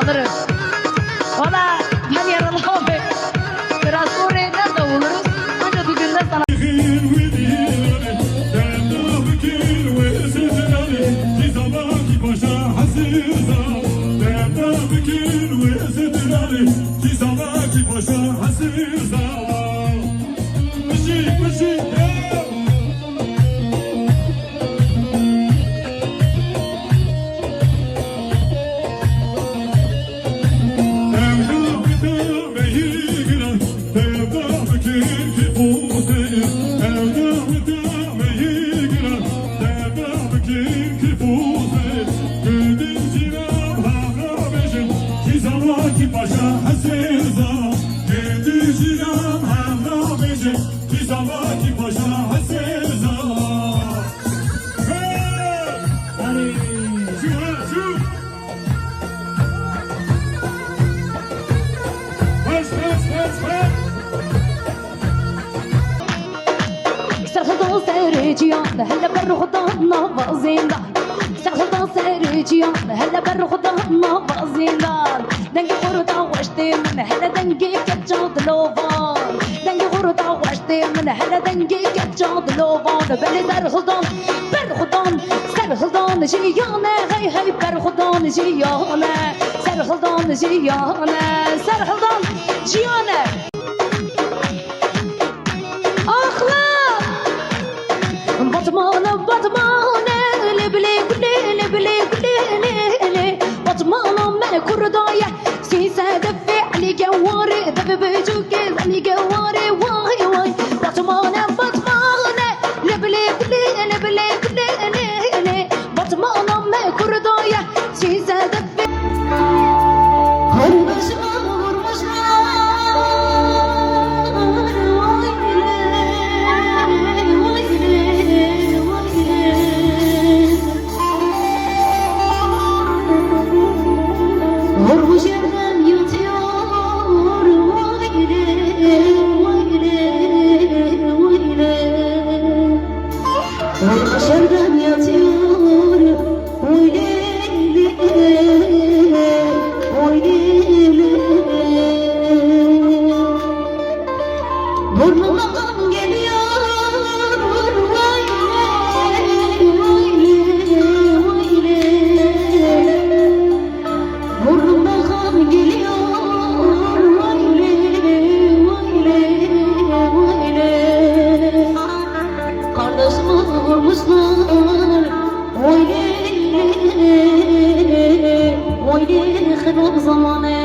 alırız. Valla ben yaralı abi. Biraz sonra nerede oluruz? Ancak bir günde sana. سرجيان هلا برخضان نافزين سرخضان سرجيان هلا برخضان نافزين دنگي خورتا وشتي من هلا دنگي كجاد لوفان دنگي خورتا وشتي من هلا دنگي كجاد لوفان بلي سرخضان سرخضان جيانا هي هي برخضان جيانا سرخضان جيانا سرخضان جيانا بطمانة لبلي بطمانة ما كردايا سيسا دفع علي جواري دفع بجوكي علي جواري واي واي بطمانة لبلي بطمانة ما كردايا سيسا دفع ويلي خرب زمانه